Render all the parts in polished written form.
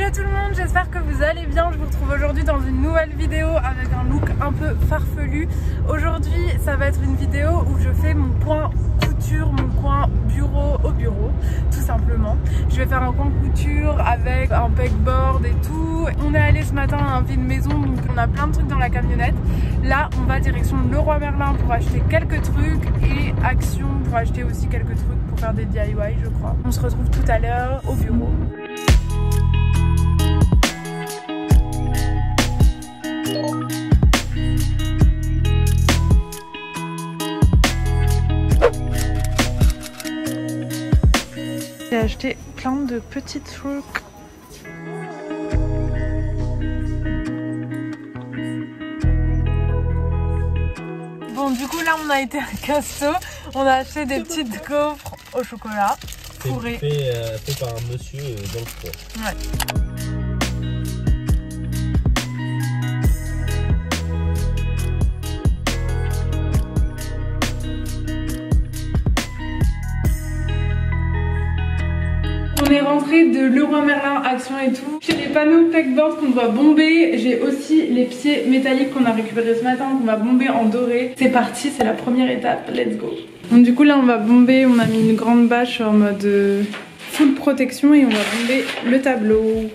Salut à tout le monde, j'espère que vous allez bien. Je vous retrouve aujourd'hui dans une nouvelle vidéo avec un look un peu farfelu. Aujourd'hui ça va être une vidéo où je fais mon coin couture, mon coin bureau au bureau tout simplement. Je vais faire un coin couture avec un pegboard et tout. On est allé ce matin à un vide maison, donc on a plein de trucs dans la camionnette. Là on va direction Leroy Merlin pour acheter quelques trucs et Action pour acheter aussi quelques trucs pour faire des DIY je crois. On se retrouve tout à l'heure au bureau. J'ai acheté plein de petits trucs. Bon du coup là on a été à Casto, on a acheté des petites gaufres au chocolat fourrées. Fait par un monsieur dans le froid. Ouais. On est rentré de Leroy Merlin, Action et tout. J'ai les panneaux pegboard qu'on va bomber. J'ai aussi les pieds métalliques qu'on a récupérés ce matin qu'on va bomber en doré. C'est parti, c'est la première étape, let's go. Donc du coup là on va bomber, on a mis une grande bâche en mode full protection et on va bomber le tableau.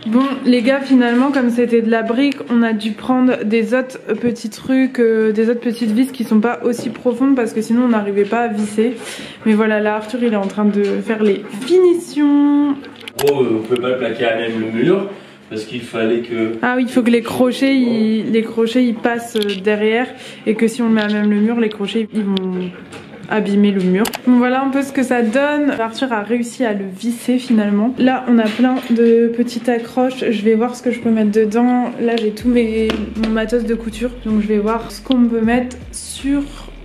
Bon les gars, finalement comme c'était de la brique, on a dû prendre des autres petits trucs, des autres petites vis qui sont pas aussi profondes parce que sinon on n'arrivait pas à visser. Mais voilà, là Arthur il est en train de faire les finitions. Oh, on peut pas le plaquer à même le mur parce qu'il fallait que... Ah oui, il faut que les crochets ils passent derrière et que si on le met à même le mur, les crochets ils vont abîmer le mur. Donc voilà un peu ce que ça donne. Arthur a réussi à le visser finalement. Là on a plein de petites accroches. Je vais voir ce que je peux mettre dedans. Là j'ai tout mon matos de couture. Donc je vais voir ce qu'on peut mettre sur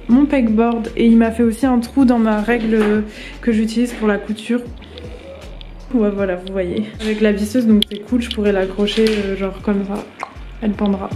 mon pegboard. Et il m'a fait aussi un trou dans ma règle que j'utilise pour la couture. Ouais voilà, vous voyez. Avec la visseuse donc c'est cool, je pourrais l'accrocher genre comme ça. Elle pendra.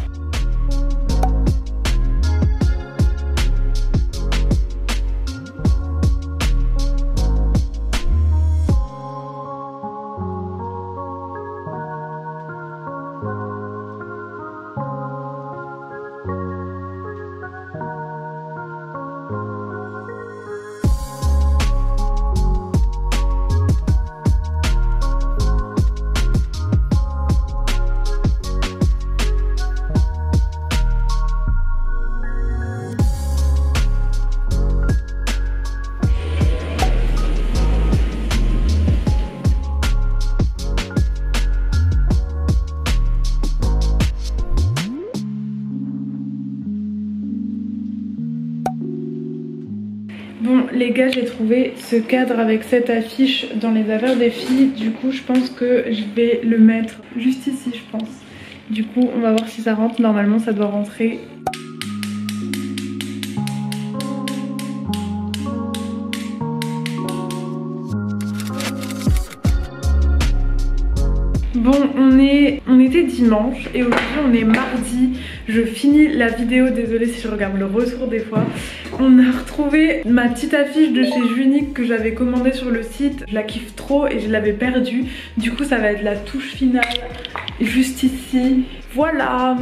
Bon les gars, j'ai trouvé ce cadre avec cette affiche dans les affaires des filles. Du coup je pense que je vais le mettre juste ici je pense. Du coup on va voir si ça rentre, normalement ça doit rentrer. Bon on était dimanche et aujourd'hui on est mardi. Je finis la vidéo, désolée si je regarde le retour des fois. On a retrouvé ma petite affiche de chez Junique que j'avais commandée sur le site. Je la kiffe trop et je l'avais perdue. Du coup ça va être la touche finale juste ici. Voilà,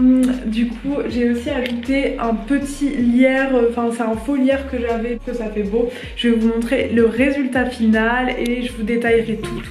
du coup j'ai aussi ajouté un petit lierre, enfin c'est un faux lierre que j'avais, que ça fait beau. Je vais vous montrer le résultat final et je vous détaillerai tout.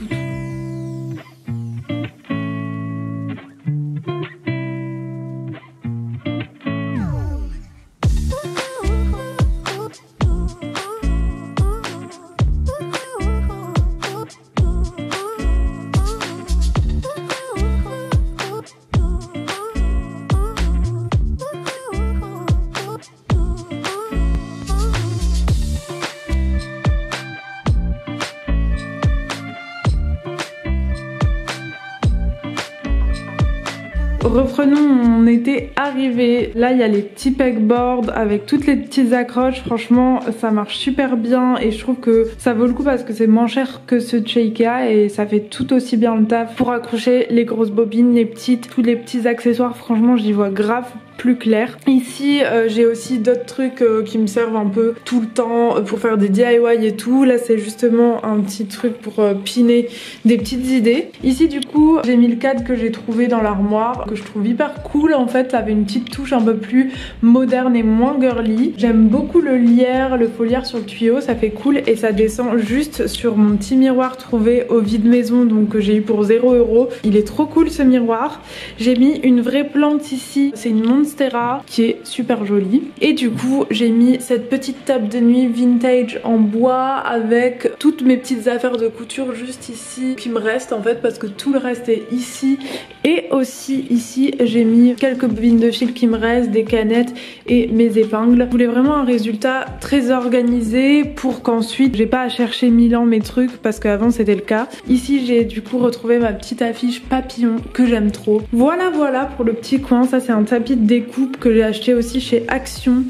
reprenons mon été arrivé. Là il y a les petits pegboards avec toutes les petites accroches. Franchement ça marche super bien et je trouve que ça vaut le coup parce que c'est moins cher que ceux de chez Ikea et ça fait tout aussi bien le taf pour accrocher les grosses bobines, les petites, tous les petits accessoires. Franchement j'y vois grave plus clair. Ici j'ai aussi d'autres trucs qui me servent un peu tout le temps pour faire des DIY et tout. Là c'est justement un petit truc pour piner des petites idées. Ici du coup j'ai mis le cadre que j'ai trouvé dans l'armoire, que je trouve hyper cool en fait. Ça avait une petite touche un peu plus moderne et moins girly. J'aime beaucoup le lierre, le foliaire sur le tuyau, ça fait cool et ça descend juste sur mon petit miroir trouvé au vide maison, donc que j'ai eu pour 0 €. Il est trop cool ce miroir. J'ai mis une vraie plante ici, c'est une Monstera qui est super jolie. Et du coup j'ai mis cette petite table de nuit vintage en bois avec toutes mes petites affaires de couture juste ici qui me restent en fait parce que tout le reste est ici. Et aussi ici j'ai mis quelques bobines de fil qui me restent, des canettes et mes épingles. Je voulais vraiment un résultat très organisé pour qu'ensuite j'ai pas à chercher 1000 ans mes trucs parce qu'avant c'était le cas. Ici j'ai du coup retrouvé ma petite affiche papillon que j'aime trop. Voilà pour le petit coin. Ça c'est un tapis de découpe que j'ai acheté aussi chez Action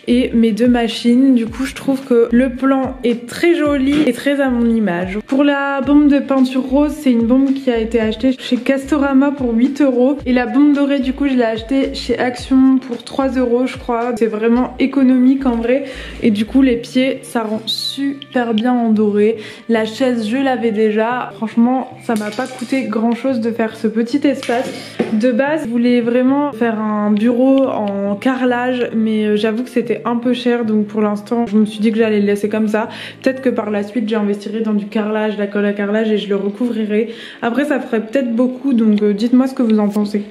et mes deux machines. Du coup je trouve que le plan est très joli et très à mon image. Pour la bombe de peinture rose, c'est une bombe qui a été achetée chez Castorama pour 8 € et la bombe dorée du coup je l'ai achetée chez Action pour 3 € je crois. C'est vraiment économique en vrai et du coup les pieds ça rend super bien en doré. La chaise je l'avais déjà, franchement ça m'a pas coûté grand chose de faire ce petit espace. De base je voulais vraiment faire un bureau en carrelage mais j'avoue que c'était un peu cher, donc pour l'instant je me suis dit que j'allais le laisser comme ça. Peut-être que par la suite j'investirai dans du carrelage, la colle à carrelage et je le recouvrirai. Après ça ferait peut-être beaucoup, donc dites-moi ce que vous en pensez.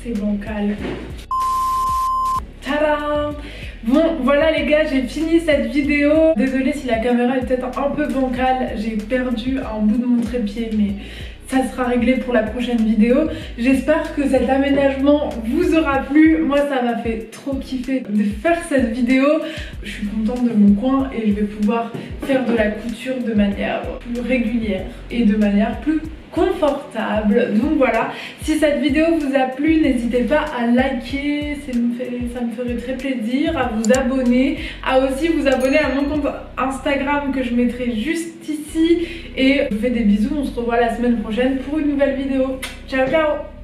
C'est bancal. Tadam! Bon voilà les gars, j'ai fini cette vidéo. Désolée si la caméra est peut-être un peu bancale, j'ai perdu un bout de mon trépied mais ça sera réglé pour la prochaine vidéo. J'espère que cet aménagement vous aura plu. Moi ça m'a fait trop kiffer de faire cette vidéo. Je suis contente de mon coin et je vais pouvoir faire de la couture de manière plus régulière et de manière plus confortable. Donc voilà, si cette vidéo vous a plu, n'hésitez pas à liker, ça me ferait très plaisir, à vous abonner, à aussi vous abonner à mon compte Instagram que je mettrai juste ici. Et je vous fais des bisous, on se revoit la semaine prochaine pour une nouvelle vidéo. Ciao ciao.